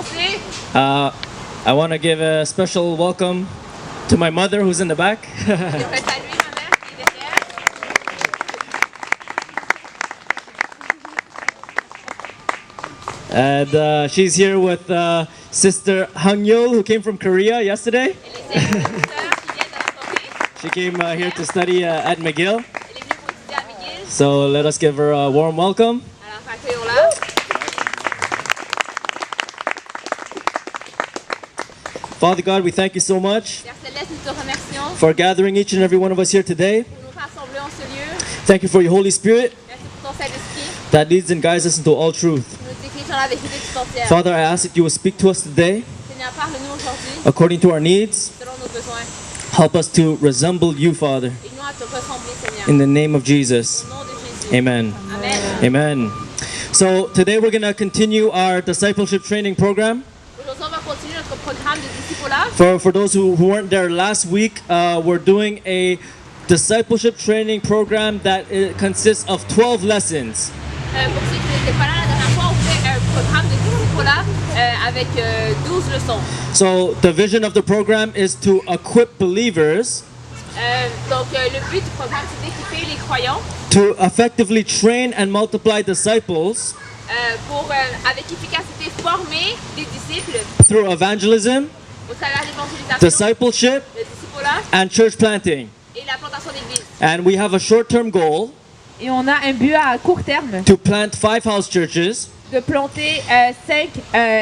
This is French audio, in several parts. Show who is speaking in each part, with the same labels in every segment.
Speaker 1: commencer.
Speaker 2: I want to give a special welcome to my mother who's in the back.
Speaker 1: J'aimerais saluer ma mère qui est derrière.
Speaker 2: And she's here with Sister Hangyul, who came from Korea yesterday.
Speaker 1: Et les sœurs qui viennent de la Corée.
Speaker 2: She came here to study at McGill.
Speaker 1: Elle est venue pour étudier à McGill.
Speaker 2: So let us give her a warm welcome.
Speaker 1: Alors, accueillons-la.
Speaker 2: Father God, we thank you so much
Speaker 1: Père Céleste, nous te remercions
Speaker 2: for gathering each and every one of us here today.
Speaker 1: pour nous rassembler en ce lieu.
Speaker 2: Thank you for your Holy Spirit
Speaker 1: Merci pour ton Saint-Esprit
Speaker 2: that leads and guides us into all truth.
Speaker 1: qui nous dirige dans la vérité tout entière.
Speaker 2: Father, I ask that you will speak to us today
Speaker 1: Seigneur, parle-nous aujourd'hui
Speaker 2: according to our needs.
Speaker 1: selon nos besoins.
Speaker 2: Help us to resemble you, Father,
Speaker 1: Aide-nous à te ressembler, Seigneur.
Speaker 2: in the name of Jesus.
Speaker 1: Au nom de Jésus.
Speaker 2: Amen.
Speaker 1: Amen.
Speaker 2: Amen. So today we're going to continue our discipleship training program.
Speaker 1: Aujourd'hui, on va continuer notre programme de discipolage.
Speaker 2: For those who weren't there last week, we're doing a discipleship training program that consists of 12 lessons.
Speaker 1: Pour ceux qui n'étaient pas là la dernière fois, on fait un programme de discipolage avec 12 leçons.
Speaker 2: So the vision of the program is to equip believers
Speaker 1: Donc, le but du programme, c'est d'équiper les croyants
Speaker 2: to effectively train and multiply disciples
Speaker 1: pour, avec efficacité, former des disciples
Speaker 2: through evangelism,
Speaker 1: au travers de l'évangélisation,
Speaker 2: discipleship,
Speaker 1: le discipolage
Speaker 2: and church planting.
Speaker 1: et la plantation d'église.
Speaker 2: And we have a short-term goal
Speaker 3: Et on a un but à court terme
Speaker 2: to plant 5 house churches
Speaker 3: de planter 5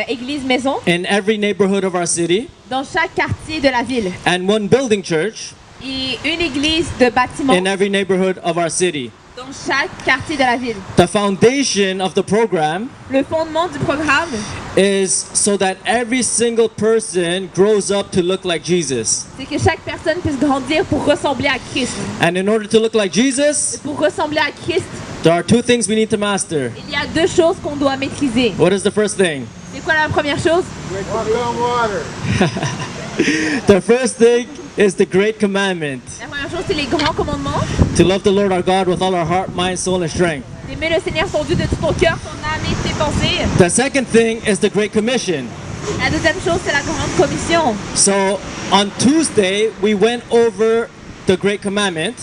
Speaker 3: églises maisons
Speaker 2: in every neighborhood of our city
Speaker 3: dans chaque quartier de la ville
Speaker 2: and 1 building church
Speaker 3: et une église de bâtiment
Speaker 2: in every neighborhood of our city.
Speaker 3: dans chaque quartier de la ville.
Speaker 2: The foundation of the program
Speaker 3: Le fondement du programme,
Speaker 2: is so that every single person grows up to look like Jesus.
Speaker 3: c'est que chaque personne puisse grandir pour ressembler à Christ.
Speaker 2: And in order to look like Jesus,
Speaker 3: Pour ressembler à Christ,
Speaker 2: there are 2 things we need to master.
Speaker 3: il y a 2 choses qu'on doit maîtriser.
Speaker 2: What is the first thing?
Speaker 3: C'est quoi la première chose?
Speaker 4: Walk on water.
Speaker 2: The first thing is the great commandment
Speaker 3: La première chose, c'est les grands commandements.
Speaker 2: to love the Lord our God with all our heart, mind, soul, and strength.
Speaker 3: D'aimer le Seigneur ton Dieu de tout ton cœur, ton âme et tes pensées.
Speaker 2: The second thing is the Great Commission.
Speaker 3: La deuxième chose, c'est la grande commission.
Speaker 2: So on Tuesday, we went over the Great Commandment,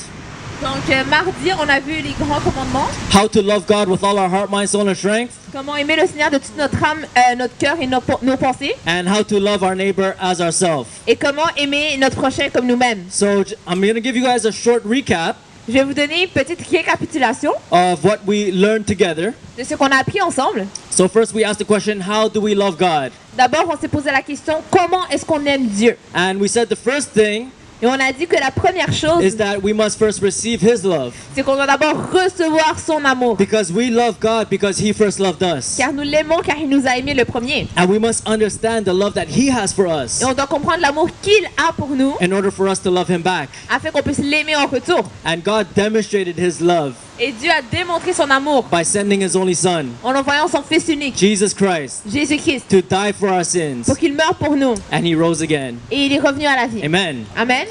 Speaker 3: Donc mardi, on a vu les grands commandements.
Speaker 2: how to love God with all our heart, mind, soul, and strength,
Speaker 3: Comment aimer le Seigneur de toute notre âme, notre cœur et nos pensées.
Speaker 2: and how to love our neighbor as ourselves.
Speaker 3: Et comment aimer notre prochain comme nous-mêmes.
Speaker 2: So I'm going to give you guys a short recap
Speaker 3: Je vais vous donner une petite récapitulation
Speaker 2: of what we learned together.
Speaker 3: de ce qu'on a appris ensemble.
Speaker 2: So first we asked the question, how do we love God?
Speaker 3: D'abord, on s'est posé la question, comment est-ce qu'on aime Dieu?
Speaker 2: And we said the first thing
Speaker 3: Et on a dit que la première chose,
Speaker 2: is that we must first receive His love.
Speaker 3: c'est qu'on doit d'abord recevoir son amour.
Speaker 2: Because we love God because He first loved us.
Speaker 3: Car nous l'aimons car il nous a aimés le premier.
Speaker 2: And we must understand the love that He has for us
Speaker 3: Et on doit comprendre l'amour qu'il a pour nous
Speaker 2: in order for us to love Him back.
Speaker 3: afin qu'on puisse l'aimer en retour.
Speaker 2: And God demonstrated His love
Speaker 3: Et Dieu a démontré son amour
Speaker 2: by sending His only Son,
Speaker 3: en envoyant son Fils unique,
Speaker 2: Jesus Christ,
Speaker 3: Jésus-Christ,
Speaker 2: to die for our sins.
Speaker 3: pour qu'il meure pour nous.
Speaker 2: And He rose again.
Speaker 3: Et il est revenu à la vie.
Speaker 2: Amen.
Speaker 3: Amen.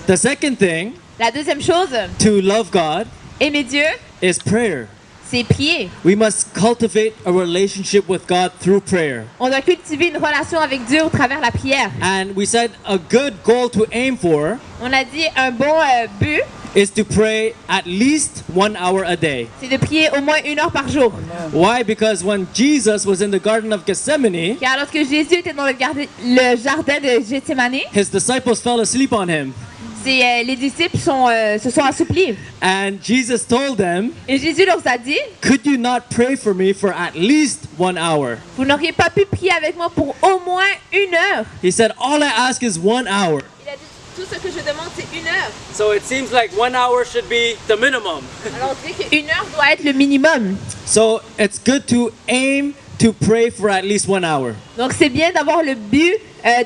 Speaker 2: The second thing
Speaker 3: La deuxième chose,
Speaker 2: to love God
Speaker 3: aimer Dieu,
Speaker 2: is prayer.
Speaker 3: c'est prier.
Speaker 2: We must cultivate a relationship with God through prayer.
Speaker 3: On doit cultiver une relation avec Dieu au travers de la prière.
Speaker 2: And we said a good goal to aim for
Speaker 3: On a dit un bon but,
Speaker 2: is to pray at least 1 hour a day.
Speaker 3: c'est de prier au moins 1 heure par jour.
Speaker 2: Why? Because when Jesus was in the Garden of Gethsemane,
Speaker 3: Car lorsque Jésus était dans le jardin de Gethsemane,
Speaker 2: His disciples fell asleep on Him.
Speaker 3: les disciples se sont assouplis.
Speaker 2: And Jesus told them,
Speaker 3: Et Jésus leur a dit,
Speaker 2: could you not pray for me for at least 1 hour?
Speaker 3: vous n'auriez pas pu prier avec moi pour au moins 1 heure.
Speaker 2: He said, all I ask is 1 hour.
Speaker 1: Il a dit, tout ce que je demande, c'est 1 heure.
Speaker 2: So it seems like 1 hour should be the minimum.
Speaker 3: Alors on dit que 1 heure doit être le minimum.
Speaker 2: So it's good to aim to pray for at least 1 hour.
Speaker 3: Donc c'est bien d'avoir le but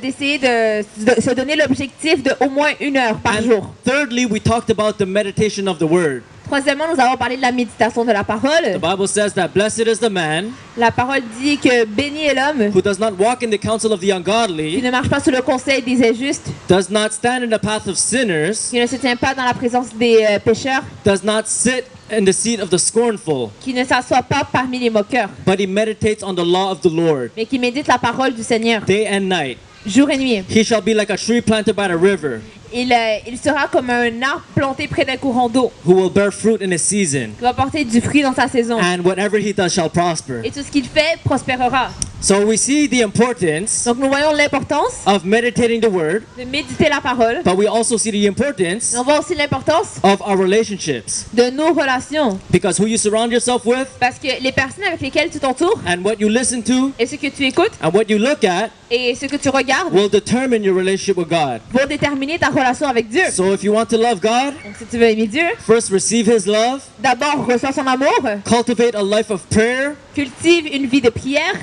Speaker 3: d'essayer de se donner l'objectif de au moins 1 heure par
Speaker 2: And
Speaker 3: jour.
Speaker 2: thirdly, we talked about the meditation of the word.
Speaker 3: Troisièmement, nous avons parlé de la méditation de la
Speaker 2: The
Speaker 3: parole.
Speaker 2: Bible says that blessed is the man
Speaker 3: La parole dit que béni est l'homme
Speaker 2: who does not walk in the counsel of the
Speaker 3: qui
Speaker 2: ungodly,
Speaker 3: ne marche pas sous le conseil des injustes,
Speaker 2: does not stand in the path of sinners,
Speaker 3: qui ne se tient pas dans la présence des pécheurs,
Speaker 2: does not sit in the seat of the scornful,
Speaker 3: qui ne s'assoit pas parmi les moqueurs,
Speaker 2: but he meditates on the law of the Lord
Speaker 3: mais qui médite la parole du Seigneur
Speaker 2: day and night.
Speaker 3: jour et nuit.
Speaker 2: He shall be like a tree planted by the river,
Speaker 3: Il sera comme un arbre planté près d'un courant d'eau,
Speaker 2: who will bear fruit in his season,
Speaker 3: qui va porter du fruit dans sa saison.
Speaker 2: and whatever he does shall prosper.
Speaker 3: Et tout ce qu'il fait prospérera.
Speaker 2: So we see the importance
Speaker 3: Donc nous voyons l'importance
Speaker 2: of meditating the word,
Speaker 3: de méditer la parole.
Speaker 2: but we also see the importance
Speaker 3: Mais on voit aussi l'importance
Speaker 2: of our relationships.
Speaker 3: de nos relations.
Speaker 2: Because who you surround yourself with,
Speaker 3: Parce que les personnes avec lesquelles tu t'entoures,
Speaker 2: and what you listen to,
Speaker 3: et ce que tu écoutes,
Speaker 2: and what you look at,
Speaker 3: et ce que tu regardes,
Speaker 2: will determine your relationship with God.
Speaker 3: vont déterminer ta relation avec Dieu.
Speaker 2: So if you want to love God,
Speaker 3: Donc si tu veux aimer Dieu,
Speaker 2: first receive his love,
Speaker 3: d'abord reçois son amour,
Speaker 2: cultivate a life of prayer,
Speaker 3: cultive une vie de prière,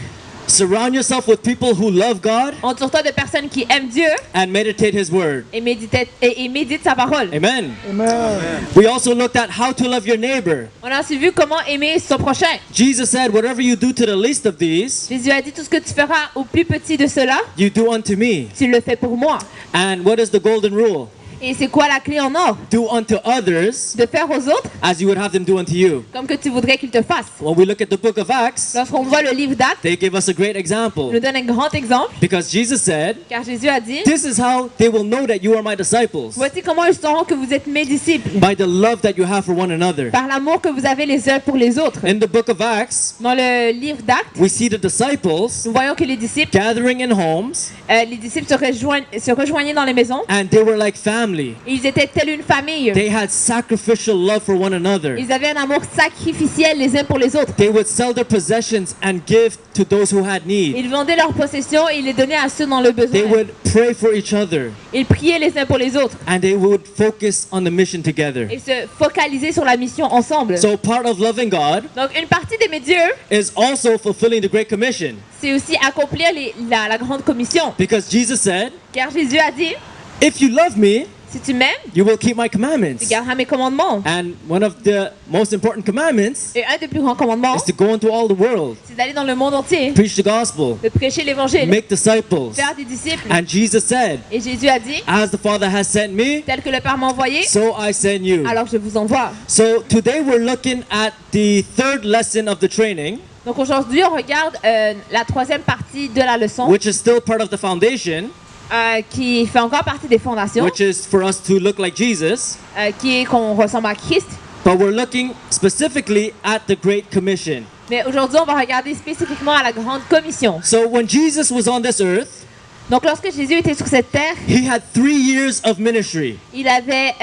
Speaker 2: surround yourself with people who love God,
Speaker 3: entoure-toi de personnes qui aiment Dieu
Speaker 2: and meditate his word.
Speaker 3: et médite sa parole.
Speaker 2: Amen.
Speaker 4: Amen.
Speaker 2: We also looked at how to love your neighbor.
Speaker 3: On a aussi vu comment aimer son prochain.
Speaker 2: Jesus said, whatever you do to the least of these,
Speaker 3: Jésus a dit tout ce que tu feras au plus petit de cela,
Speaker 2: you do unto me.
Speaker 3: tu le fais pour moi.
Speaker 2: And what is the golden rule?
Speaker 3: Et c'est quoi la clé en or?
Speaker 2: Do unto others
Speaker 3: De faire aux autres
Speaker 2: as you would have them do unto you.
Speaker 3: comme que tu voudrais qu'ils te fassent.
Speaker 2: When we look at the book of Acts,
Speaker 3: Lorsqu'on voit le livre d'Actes,
Speaker 2: they give us a great
Speaker 3: il
Speaker 2: example.
Speaker 3: nous donne un grand exemple,
Speaker 2: Because Jesus said,
Speaker 3: car Jésus a dit,
Speaker 2: this is how they will know that you are my disciples.
Speaker 3: voici comment ils sauront que vous êtes mes disciples,
Speaker 2: By the love that you have for one another.
Speaker 3: par l'amour que vous avez les uns pour les autres.
Speaker 2: In the book of Acts,
Speaker 3: Dans le livre d'Actes,
Speaker 2: we see the disciples
Speaker 3: nous voyons que les disciples
Speaker 2: gathering in homes,
Speaker 3: se rejoignaient dans les maisons.
Speaker 2: and they were like family.
Speaker 3: Ils étaient telle une famille.
Speaker 2: They had sacrificial love for one another.
Speaker 3: Ils avaient un amour sacrificiel les uns pour les autres.
Speaker 2: They would sell their possessions and give to those who had need.
Speaker 3: Ils vendaient leurs possessions et ils les donnaient à ceux dans le besoin.
Speaker 2: They would pray for each other,
Speaker 3: Ils priaient les uns pour les autres
Speaker 2: and they would focus on the mission together.
Speaker 3: et se focalisaient sur la mission ensemble.
Speaker 2: So part of loving God
Speaker 3: Donc une partie d'aimer Dieu,
Speaker 2: is also fulfilling the Great Commission.
Speaker 3: c'est aussi accomplir la grande commission.
Speaker 2: Because Jesus said,
Speaker 3: Car Jésus a dit,
Speaker 2: if you love me,
Speaker 3: si tu m'aimes,
Speaker 2: you will keep my
Speaker 3: tu
Speaker 2: commandments.
Speaker 3: garderas mes commandements.
Speaker 2: And one of the most important commandments
Speaker 3: Et un des plus grands commandements,
Speaker 2: is to go into all the world,
Speaker 3: c'est d'aller dans le monde entier,
Speaker 2: preach the gospel,
Speaker 3: de prêcher l'évangile,
Speaker 2: make disciples.
Speaker 3: faire des disciples.
Speaker 2: And Jesus said,
Speaker 3: Et Jésus a dit,
Speaker 2: as the Father has sent me,
Speaker 3: tel que le Père m'a envoyé,
Speaker 2: so I send you.
Speaker 3: alors je vous envoie.
Speaker 2: So today we're looking at the third lesson of the training,
Speaker 3: Donc aujourd'hui, on regarde la troisième partie de la leçon,
Speaker 2: which is still part of the foundation,
Speaker 3: qui fait encore partie des fondations,
Speaker 2: which is for us to look like Jesus.
Speaker 3: qui est qu'on ressemble à Christ.
Speaker 2: But we're looking specifically at the Great Commission.
Speaker 3: Mais aujourd'hui, on va regarder spécifiquement à la grande commission.
Speaker 2: So when Jesus was on this earth,
Speaker 3: Donc lorsque Jésus était sur cette terre,
Speaker 2: he had 3 years of ministry.
Speaker 3: il avait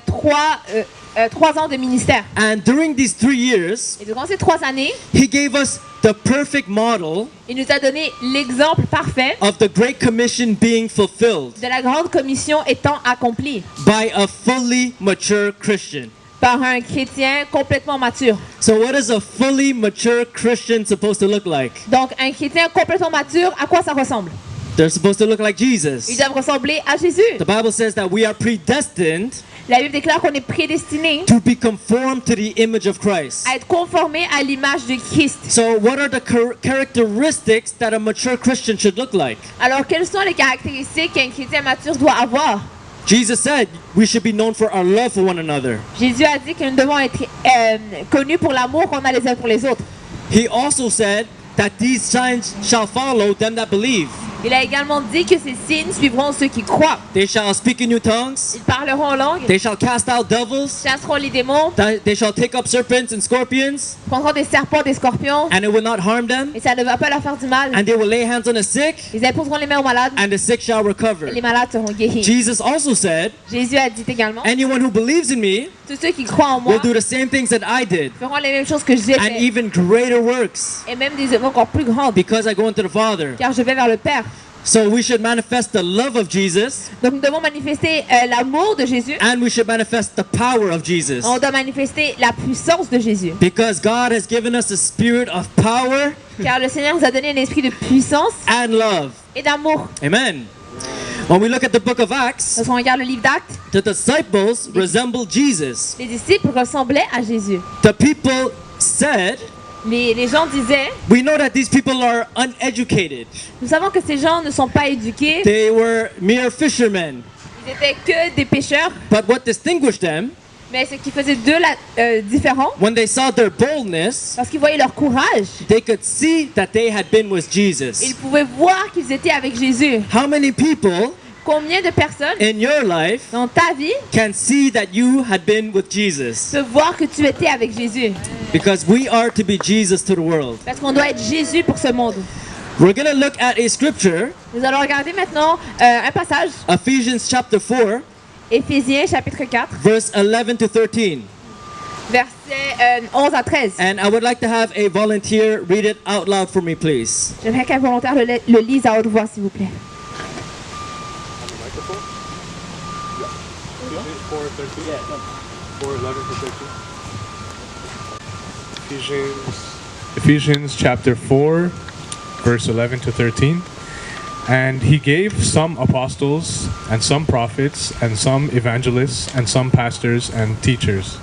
Speaker 3: 3 ans de ministère.
Speaker 2: And during these 3 years,
Speaker 3: Et durant ces 3 années,
Speaker 2: he gave us the perfect model
Speaker 3: il nous a donné l'exemple parfait
Speaker 2: of the Great Commission being fulfilled
Speaker 3: de la grande commission étant accomplie
Speaker 2: by a fully mature Christian.
Speaker 3: par un chrétien complètement mature.
Speaker 2: So what is a fully mature Christian supposed to look like?
Speaker 3: Donc un chrétien complètement mature, à quoi ça ressemble?
Speaker 2: They're supposed to look like
Speaker 3: Ils
Speaker 2: Jesus.
Speaker 3: doivent ressembler à Jésus.
Speaker 2: The Bible says that we are predestined
Speaker 3: La Bible déclare qu'on est prédestiné
Speaker 2: to be conformed to the image of Christ.
Speaker 3: à être conformé à l'image de Christ.
Speaker 2: So what are the characteristics that a mature Christian should look like?
Speaker 3: Alors quelles sont les caractéristiques qu'un chrétien mature doit avoir?
Speaker 2: Jesus said we should be known for our love for one another.
Speaker 3: Jésus a dit que nous devons être connus pour l'amour qu'on a les uns pour les autres.
Speaker 2: He also said that these signs shall follow them that believe.
Speaker 3: Il a également dit que ces signes suivront ceux qui croient.
Speaker 2: They shall speak in new tongues.
Speaker 3: Ils parleront en langue,
Speaker 2: They shall cast out devils.
Speaker 3: chasseront les démons,
Speaker 2: They shall take up serpents and scorpions,
Speaker 3: prendront des serpents, des scorpions,
Speaker 2: and it will not harm them.
Speaker 3: et ça ne va pas leur faire du mal.
Speaker 2: And they will lay hands on the sick,
Speaker 3: Ils imposeront les mains aux malades,
Speaker 2: and the sick shall recover.
Speaker 3: et les malades seront guéris.
Speaker 2: Jesus also said,
Speaker 3: Jésus a dit également,
Speaker 2: anyone who believes in me
Speaker 3: tous ceux qui croient en moi
Speaker 2: will do the same things that I did,
Speaker 3: feront les mêmes choses que j'ai
Speaker 2: and
Speaker 3: fait,
Speaker 2: even greater works,
Speaker 3: et même des œuvres encore plus grandes,
Speaker 2: because I go into the Father.
Speaker 3: car je vais vers le Père.
Speaker 2: So we should manifest the love of Jesus,
Speaker 3: Donc nous devons manifester l'amour de Jésus.
Speaker 2: and we should manifest the power of Jesus.
Speaker 3: On doit manifester la puissance de Jésus.
Speaker 2: Because God has given us a spirit of power
Speaker 3: Car le Seigneur nous a donné un esprit de puissance
Speaker 2: and love.
Speaker 3: et d'amour.
Speaker 2: Amen. When we look at the book of Acts,
Speaker 3: Lorsqu'on regarde le livre d'Actes,
Speaker 2: the disciples resemble Jesus.
Speaker 3: les disciples ressemblaient à Jésus.
Speaker 2: The people said,
Speaker 3: Les gens disaient,
Speaker 2: we know that these people are uneducated.
Speaker 3: nous savons que ces gens ne sont pas éduqués,
Speaker 2: They were mere fishermen.
Speaker 3: ils étaient que des pécheurs.
Speaker 2: But what distinguished them
Speaker 3: Mais ce qui faisait d'eux différents,
Speaker 2: when they saw their boldness,
Speaker 3: parce qu'ils voyaient leur courage,
Speaker 2: they could see that they had been with Jesus.
Speaker 3: ils pouvaient voir qu'ils étaient avec Jésus.
Speaker 2: How many people
Speaker 3: Combien de personnes
Speaker 2: in your life
Speaker 3: dans ta vie
Speaker 2: can see that you had been with Jesus?
Speaker 3: peuvent voir que tu étais avec Jésus?
Speaker 2: Because we are to be Jesus to the world.
Speaker 3: Parce qu'on doit être Jésus pour ce monde.
Speaker 2: We're going to look at a scripture,
Speaker 3: Nous allons regarder maintenant un passage,
Speaker 2: Ephesians chapter 4,
Speaker 3: Éphésiens chapitre 4,
Speaker 2: verse 11 to 13.
Speaker 3: versets 11 à 13.
Speaker 2: And I would like to have a volunteer read it out loud for me, please.
Speaker 3: J'aimerais qu'un volontaire le lise à haute voix, s'il vous plaît.
Speaker 4: Microphone? Yeah. 4:13. 4:11 to 13.
Speaker 5: Ephesians chapter 4, verse 11 to 13. And he gave some apostles, and some prophets, and some evangelists, and some pastors and teachers,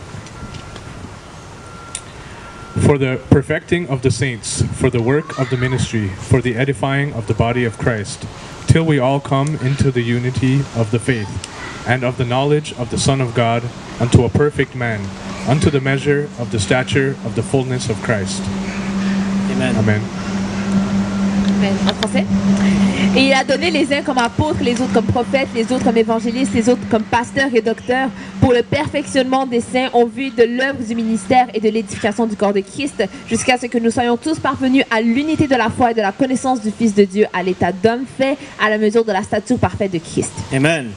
Speaker 5: for the perfecting of the saints, for the work of the ministry, for the edifying of the body of Christ, till we all come into the unity of the faith, and of the knowledge of the Son of God, unto a perfect man, unto the measure of the stature of the fullness of Christ.
Speaker 2: Amen.
Speaker 5: Amen.
Speaker 3: En français. Et il a donné les uns comme apôtres, les autres comme prophètes, les autres comme évangélistes, les autres comme pasteurs et docteurs, pour le perfectionnement des saints en vue de l'œuvre du ministère et de l'édification du corps de Christ, jusqu'à ce que nous soyons tous parvenus à l'unité de la foi et de la connaissance du Fils de Dieu, à l'état d'homme fait, à la mesure de la stature parfaite de Christ.
Speaker 2: Amen.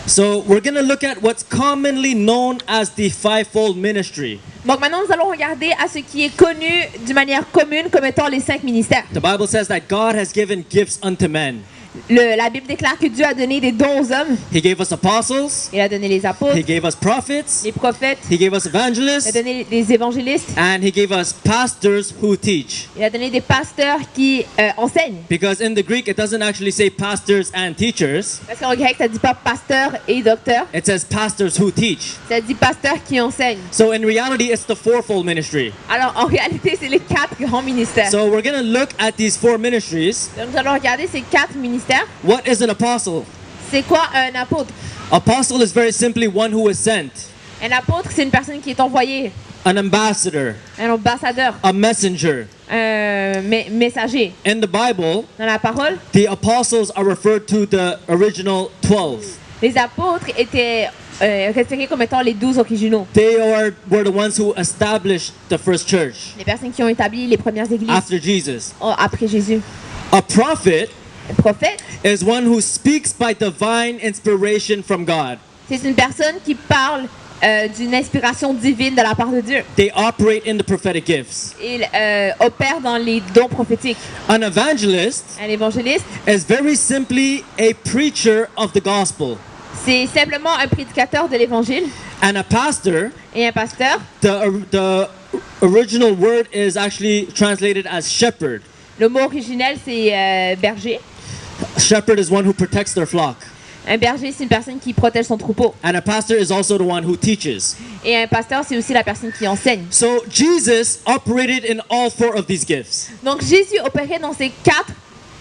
Speaker 2: So we're going to look at what's commonly known as the fivefold ministry.
Speaker 3: Donc maintenant, nous allons regarder à ce qui est connu d'une manière commune comme étant les 5 ministères.
Speaker 2: The Bible says that God has given gifts unto men.
Speaker 3: La Bible déclare que Dieu a donné des dons aux hommes.
Speaker 2: He gave us apostles,
Speaker 3: Il a donné les apôtres,
Speaker 2: He gave us prophets,
Speaker 3: les prophètes,
Speaker 2: He gave us
Speaker 3: il a
Speaker 2: evangelists,
Speaker 3: donné les évangélistes,
Speaker 2: and He gave us pastors who teach.
Speaker 3: il a donné des pasteurs qui enseignent.
Speaker 2: Because in the Greek, it doesn't actually say pastors and teachers.
Speaker 3: Parce qu'en grec, ça dit pas pasteur et docteur,
Speaker 2: It says pastors who teach.
Speaker 3: ça dit pasteur qui enseigne.
Speaker 2: So in reality, it's the fourfold ministry.
Speaker 3: Alors en réalité, c'est les 4 grands ministères.
Speaker 2: So we're going to look at these 4 ministries.
Speaker 3: Donc nous allons regarder ces 4 ministères.
Speaker 2: What is an apostle?
Speaker 3: C'est quoi un apôtre?
Speaker 2: Apostle is very simply one who is sent,
Speaker 3: Un apôtre, c'est une personne qui est envoyée,
Speaker 2: an ambassador,
Speaker 3: un ambassadeur,
Speaker 2: a messenger.
Speaker 3: un messager.
Speaker 2: In the Bible,
Speaker 3: Dans la parole,
Speaker 2: the apostles are referred to the original 12.
Speaker 3: les apôtres étaient référés comme étant les 12 originaux.
Speaker 2: They were the ones who established the first church
Speaker 3: Les personnes qui ont établi les premières églises
Speaker 2: after Jesus.
Speaker 3: après Jésus.
Speaker 2: A prophet
Speaker 3: Un prophète,
Speaker 2: is one who speaks by divine inspiration from God.
Speaker 3: c'est une personne qui parle d'une inspiration divine de la part de Dieu.
Speaker 2: They operate in the prophetic gifts.
Speaker 3: Il opère dans les dons prophétiques.
Speaker 2: An evangelist
Speaker 3: Un évangéliste,
Speaker 2: is very simply a preacher of the gospel.
Speaker 3: c'est simplement un prédicateur de l'évangile.
Speaker 2: And a pastor,
Speaker 3: Et un pasteur,
Speaker 2: the original word is actually translated as shepherd.
Speaker 3: le mot originel c'est berger.
Speaker 2: Shepherd is one who protects their flock.
Speaker 3: Un berger, c'est une personne qui protège son troupeau.
Speaker 2: And a pastor is also the one who teaches.
Speaker 3: Et un pasteur, c'est aussi la personne qui enseigne.
Speaker 2: So Jesus operated in all 4 of these gifts.
Speaker 3: Donc Jésus opérait dans ces 4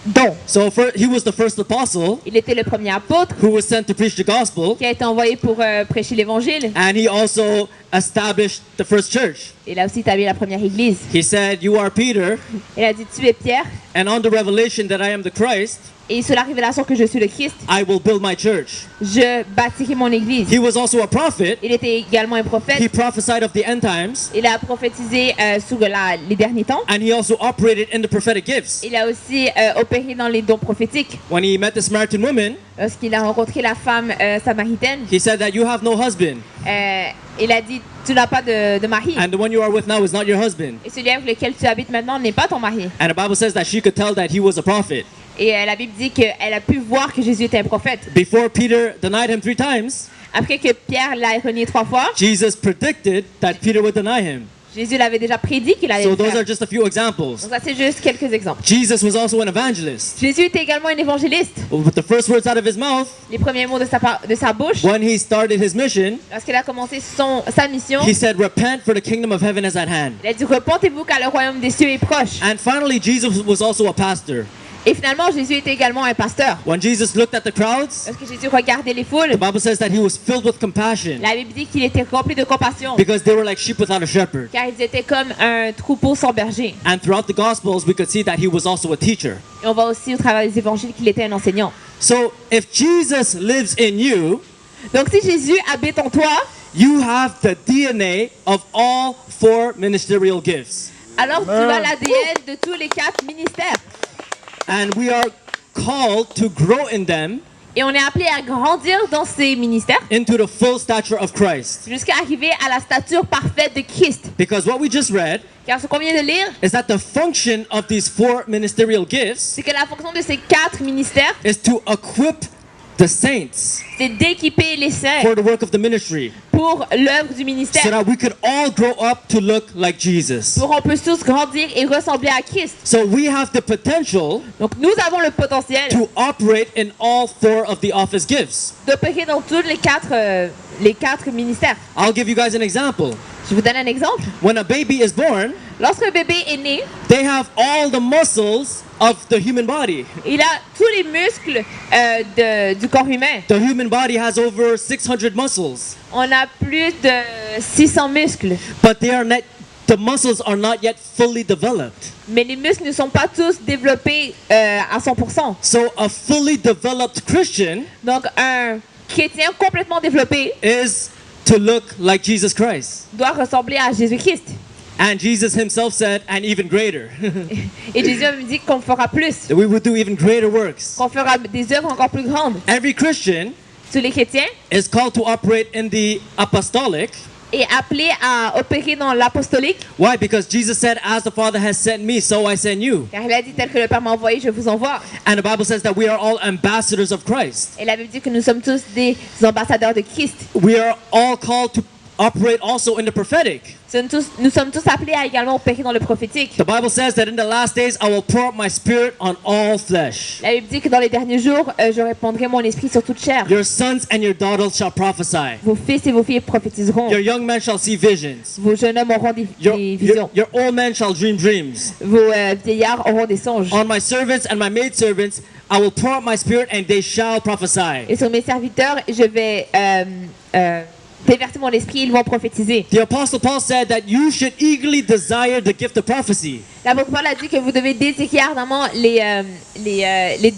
Speaker 3: dons.
Speaker 2: So he was the first apostle
Speaker 3: Il était le premier apôtre
Speaker 2: who was sent to preach the gospel,
Speaker 3: qui a été envoyé pour prêcher l'évangile.
Speaker 2: and he also established the first church.
Speaker 3: Il a aussi établi la première église.
Speaker 2: He said, "You are Peter,
Speaker 3: Il a dit, tu es Pierre,
Speaker 2: and on the revelation that I am the Christ,
Speaker 3: et sur la révélation que je suis le Christ,
Speaker 2: I will build my church."
Speaker 3: je bâtirai mon église.
Speaker 2: He was also a prophet.
Speaker 3: Il était également un
Speaker 2: He
Speaker 3: prophète.
Speaker 2: prophesied of the end times,
Speaker 3: Il a prophétisé sur les derniers temps.
Speaker 2: and he also operated in the prophetic gifts.
Speaker 3: Il a aussi opéré dans les dons prophétiques.
Speaker 2: When he met the Samaritan woman,
Speaker 3: Lorsqu'il a rencontré la femme samaritaine,
Speaker 2: he said that you have no husband,
Speaker 3: il a dit, tu n'as pas de mari.
Speaker 2: and the one you are with now is not your husband.
Speaker 3: Et celui avec lequel tu habites maintenant n'est pas ton mari.
Speaker 2: And the Bible says that she could tell that he was a prophet.
Speaker 3: Et la Bible dit qu'elle a pu voir que Jésus était un prophète.
Speaker 2: Before Peter denied him 3 times,
Speaker 3: Après que Pierre l'a renié 3 fois,
Speaker 2: Jesus predicted that Peter would deny him.
Speaker 3: Jésus l'avait déjà prédit qu'il allait
Speaker 2: So
Speaker 3: le
Speaker 2: those
Speaker 3: faire.
Speaker 2: are just a few examples.
Speaker 3: Donc ça, c'est juste quelques exemples.
Speaker 2: Jesus was also an evangelist.
Speaker 3: Jésus était également un évangéliste.
Speaker 2: With the first words out of his mouth,
Speaker 3: Les premiers mots de sa bouche,
Speaker 2: when he started his mission,
Speaker 3: lorsqu'il a commencé sa mission,
Speaker 2: he said, "Repent, for the kingdom of heaven is at hand."
Speaker 3: il a dit, repentez-vous car le royaume des cieux est proche.
Speaker 2: And finally, Jesus was also a pastor.
Speaker 3: Et finalement, Jésus était également un pasteur.
Speaker 2: When Jesus looked at the crowds,
Speaker 3: Lorsque Jésus regardait les foules,
Speaker 2: the Bible says that he was filled with compassion
Speaker 3: la Bible dit qu'il était rempli de compassion,
Speaker 2: because they were like sheep without a shepherd.
Speaker 3: car ils étaient comme un troupeau sans berger.
Speaker 2: And throughout the Gospels, we could see that he was also a teacher.
Speaker 3: Et on voit aussi au travers des évangiles qu'il était un enseignant.
Speaker 2: So if Jesus lives in you,
Speaker 3: Donc si Jésus habite en toi,
Speaker 2: you have the DNA of all 4 ministerial gifts.
Speaker 3: alors tu as l'ADN de tous les 4 ministères.
Speaker 2: And we are called to grow in them
Speaker 3: Et on est appelé à grandir dans ces ministères
Speaker 2: into the full stature of Christ.
Speaker 3: jusqu'à arriver à la stature parfaite de Christ.
Speaker 2: Because what we just read
Speaker 3: Car ce qu'on vient de lire,
Speaker 2: is that the function of these 4 ministerial gifts
Speaker 3: c'est que la fonction de ces 4 ministères,
Speaker 2: is to equip the saints
Speaker 3: c'est d'équiper les saints
Speaker 2: for the work of the ministry
Speaker 3: pour l'œuvre du
Speaker 2: so
Speaker 3: ministère.
Speaker 2: that we could all grow up to look like Jesus.
Speaker 3: Pour qu'on puisse tous grandir et ressembler à Christ.
Speaker 2: So we have the potential
Speaker 3: Donc nous avons le potentiel
Speaker 2: to operate in all 4 of the office gifts.
Speaker 3: d'opérer dans tous les quatre ministères.
Speaker 2: I'll give you guys an example.
Speaker 3: Je vous donne un exemple.
Speaker 2: When a baby is born,
Speaker 3: Lorsqu'un bébé est né,
Speaker 2: they have all the muscles of the human body.
Speaker 3: il a tous les muscles du corps humain.
Speaker 2: The human body has over 600 muscles,
Speaker 3: On a plus de 600 muscles.
Speaker 2: but the muscles are not yet fully developed.
Speaker 3: Mais les muscles ne sont pas tous développés à 100%.
Speaker 2: So a fully developed Christian
Speaker 3: Donc un chrétien complètement développé
Speaker 2: is to look like Jesus Christ.
Speaker 3: doit ressembler à Jésus-Christ.
Speaker 2: And Jesus himself said, and even greater.
Speaker 3: Et Jésus me dit qu'on fera plus,
Speaker 2: That we would do even greater works.
Speaker 3: qu'on fera des œuvres encore plus grandes.
Speaker 2: Every Christian
Speaker 3: Tous les chrétiens
Speaker 2: is called to operate in the apostolic.
Speaker 3: est appelé à opérer dans l'apostolique.
Speaker 2: Why? Because Jesus said, as the Father has sent me, so I send you.
Speaker 3: Car il a dit tel que le Père m'a envoyé, je vous envoie.
Speaker 2: And the Bible says that we are all ambassadors of Christ.
Speaker 3: Et la Bible dit que nous sommes tous des ambassadeurs de Christ.
Speaker 2: We are all called to operate also in the prophetic.
Speaker 3: Nous sommes tous appelés à également opérer dans le prophétique.
Speaker 2: The Bible says that in the last days I will pour out my spirit on all flesh.
Speaker 3: La Bible dit que dans les derniers jours, je répandrai mon esprit sur toute chair.
Speaker 2: Your sons and your daughters shall prophesy.
Speaker 3: Vos fils et vos filles prophétiseront.
Speaker 2: Your young men shall see visions.
Speaker 3: Vos jeunes hommes auront des visions.
Speaker 2: Your old men shall dream dreams.
Speaker 3: Vos vieillards auront des songes.
Speaker 2: On my servants and my maidservants I will pour out my spirit and they shall prophesy.
Speaker 3: Et sur mes serviteurs, je vais déverser mon esprit, ils vont prophétiser.
Speaker 2: The Apostle Paul said that you should eagerly desire the gift of prophecy.
Speaker 3: L'apôtre Paul a dit que vous devez désirer ardemment les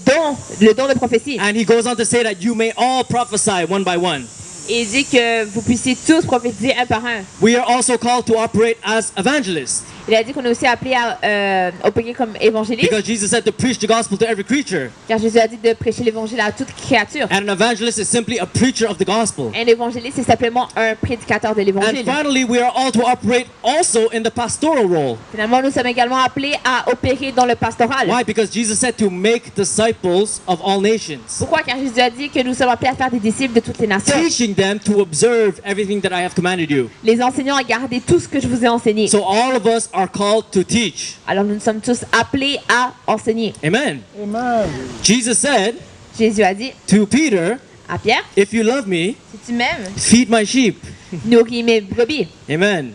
Speaker 3: dons, le don de prophétie.
Speaker 2: And he goes on to say that you may all prophesy one by one.
Speaker 3: Et il dit que vous puissiez tous prophétiser un par un.
Speaker 2: We are also called to operate as evangelists.
Speaker 3: Il a dit qu'on est aussi appelé à opérer comme évangéliste.
Speaker 2: Because Jesus said to preach the gospel to every creature.
Speaker 3: Car Jésus a dit de prêcher l'évangile à toute créature.
Speaker 2: And an evangelist is simply a preacher of the gospel.
Speaker 3: Un évangéliste, c'est simplement un prédicateur de
Speaker 2: And
Speaker 3: l'évangile.
Speaker 2: finally, we are all to operate also in the pastoral role.
Speaker 3: Finalement, nous sommes également appelés à opérer dans le pastoral.
Speaker 2: Why? Because Jesus said to make disciples of all nations,
Speaker 3: Pourquoi? Car Jésus a dit que nous sommes appelés à faire des disciples de toutes les nations.
Speaker 2: teaching them to observe everything that I have commanded you.
Speaker 3: Les enseignants à garder tout ce que je vous ai enseigné.
Speaker 2: So all of us are called to teach.
Speaker 3: Alors nous sommes tous appelés à enseigner.
Speaker 2: Amen. Jesus said
Speaker 3: Jésus a dit
Speaker 2: to Peter,
Speaker 3: à Pierre,
Speaker 2: if you love me,
Speaker 3: si tu m'aimes,
Speaker 2: feed my sheep.
Speaker 3: nourris mes brebis.
Speaker 2: Amen.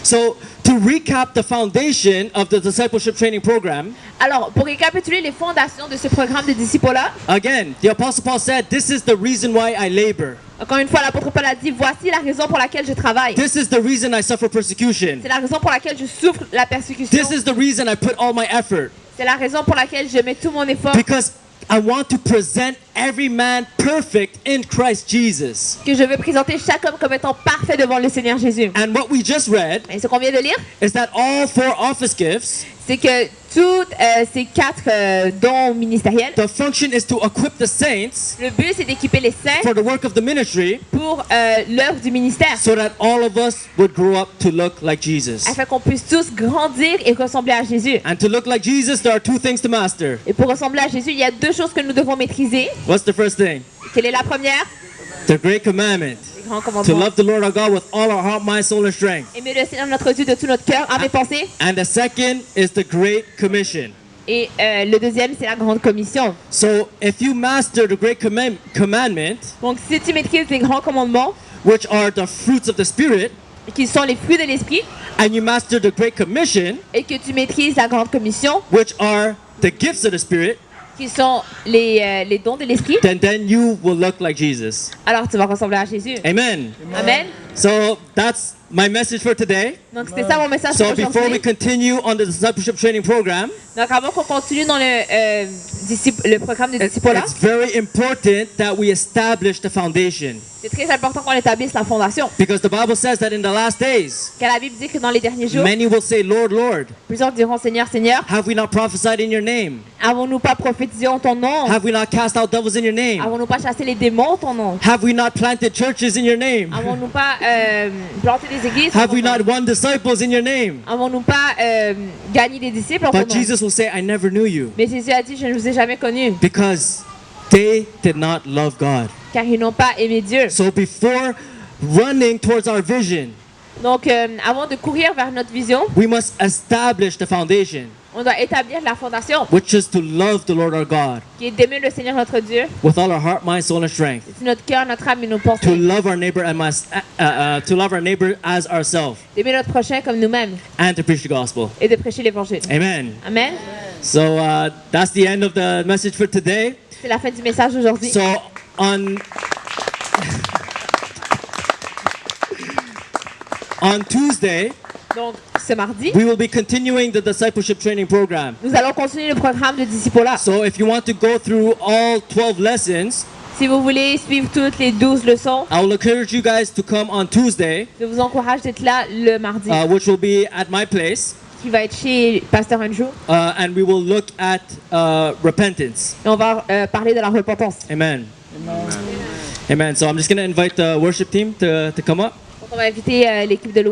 Speaker 2: So to recap the foundation of the discipleship training program,
Speaker 3: Alors, pour récapituler les fondations de ce programme de disciple-là,
Speaker 2: again, the Apostle Paul said, this is the reason why I labor.
Speaker 3: encore une fois, l'apôtre Paul a dit, voici la raison pour laquelle je travaille.
Speaker 2: This is the reason I suffer persecution.
Speaker 3: C'est la raison pour laquelle je souffre la persécution.
Speaker 2: This is the reason I put all my effort.
Speaker 3: C'est la raison pour laquelle je mets tout mon effort.
Speaker 2: Because I want to present every man perfect in Christ Jesus.
Speaker 3: Que je veux présenter chaque homme comme étant parfait devant le Seigneur Jésus.
Speaker 2: And what we just read
Speaker 3: Et ce qu'on vient de lire,
Speaker 2: is that all 4 office gifts,
Speaker 3: c'est que tous ces 4 dons ministériels,
Speaker 2: the function is to equip the saints
Speaker 3: le but c'est d'équiper les saints
Speaker 2: for the work of the ministry
Speaker 3: pour l'œuvre du ministère,
Speaker 2: so that all of us would grow up to look like Jesus.
Speaker 3: afin qu'on puisse tous grandir et ressembler à Jésus.
Speaker 2: And to look like Jesus, there are 2 things to master.
Speaker 3: Et pour ressembler à Jésus, il y a 2 choses que nous devons maîtriser.
Speaker 2: What's the first thing?
Speaker 3: Quelle est la première?
Speaker 2: The great commandment.
Speaker 3: Les grands
Speaker 2: To
Speaker 3: commandements.
Speaker 2: love the Lord our God with all our heart, mind, soul, and strength.
Speaker 3: Aimer le Seigneur notre Dieu de tout notre cœur, âme et pensée.
Speaker 2: And the second is the Great Commission.
Speaker 3: Et le deuxième, c'est la grande commission.
Speaker 2: So if you master the Great Commandment,
Speaker 3: Donc si tu maîtrises les grands commandements,
Speaker 2: which are the fruits of the Spirit,
Speaker 3: qui sont les fruits de l'esprit,
Speaker 2: and you master the Great Commission,
Speaker 3: et que tu maîtrises la grande commission,
Speaker 2: which are the gifts of the Spirit,
Speaker 3: qui sont les dons de l'esprit,
Speaker 2: then you will look like Jesus.
Speaker 3: alors tu vas ressembler à Jésus.
Speaker 2: Amen.
Speaker 3: Amen.
Speaker 2: So that's my message for today.
Speaker 3: Donc c'était ça mon message
Speaker 2: So
Speaker 3: pour
Speaker 2: before we
Speaker 3: aujourd'hui.
Speaker 2: continue on the discipleship training program,
Speaker 3: Donc avant qu'on continue dans le programme de disciple-là,
Speaker 2: it's very important that we establish the foundation.
Speaker 3: c'est très important qu'on établisse la fondation.
Speaker 2: Because the Bible says that in the last days,
Speaker 3: Car la Bible dit que dans les derniers jours,
Speaker 2: many will say, Lord, Lord,
Speaker 3: plusieurs diront Seigneur, Seigneur,
Speaker 2: have we not prophesied in your name?
Speaker 3: avons-nous pas prophétisé en ton nom?
Speaker 2: Have we not cast out devils in your name?
Speaker 3: Avons-nous pas chassé les démons en ton nom?
Speaker 2: Have we not planted churches in your name?
Speaker 3: Avons-nous pas planté des églises en
Speaker 2: Have
Speaker 3: ton
Speaker 2: we
Speaker 3: nom?
Speaker 2: not won disciples in your name?
Speaker 3: Avons-nous pas gagné des disciples en ton
Speaker 2: But
Speaker 3: nom?
Speaker 2: Jesus will say, I never knew you.
Speaker 3: Mais Jésus a dit, je ne vous ai jamais connus,
Speaker 2: Because they did not love God.
Speaker 3: car ils n'ont pas aimé Dieu.
Speaker 2: So before running towards our vision,
Speaker 3: Donc, avant de courir vers notre vision,
Speaker 2: we must establish the foundation,
Speaker 3: on doit établir la fondation,
Speaker 2: which is to love the Lord our God
Speaker 3: qui est d'aimer le Seigneur notre Dieu,
Speaker 2: with all our heart, mind, soul, and strength.
Speaker 3: c'est notre cœur, notre âme et nos
Speaker 2: To
Speaker 3: pensées.
Speaker 2: love our neighbor to love our neighbor as ourselves,
Speaker 3: D'aimer notre prochain comme nous-mêmes
Speaker 2: and to preach the gospel.
Speaker 3: et de prêcher l'évangile.
Speaker 2: Amen.
Speaker 3: Amen.
Speaker 2: So that's the end of the message for today.
Speaker 3: C'est la fin du message aujourd'hui.
Speaker 2: So on Tuesday,
Speaker 3: Donc, ce mardi,
Speaker 2: we will be continuing the discipleship training program.
Speaker 3: nous allons continuer le programme de disciple-là.
Speaker 2: So if you want to go through all 12 lessons,
Speaker 3: Si vous voulez suivre toutes les 12 leçons,
Speaker 2: I will encourage you guys to come on Tuesday,
Speaker 3: je vous encourage d'être là le mardi,
Speaker 2: which will be at my place,
Speaker 3: qui va être chez Pasteur Andrew.
Speaker 2: and we will look at repentance.
Speaker 3: Et on va parler de la repentance.
Speaker 2: Amen. Amen. So I'm just going to invite the worship team to come up.
Speaker 3: Donc, on va inviter l'équipe de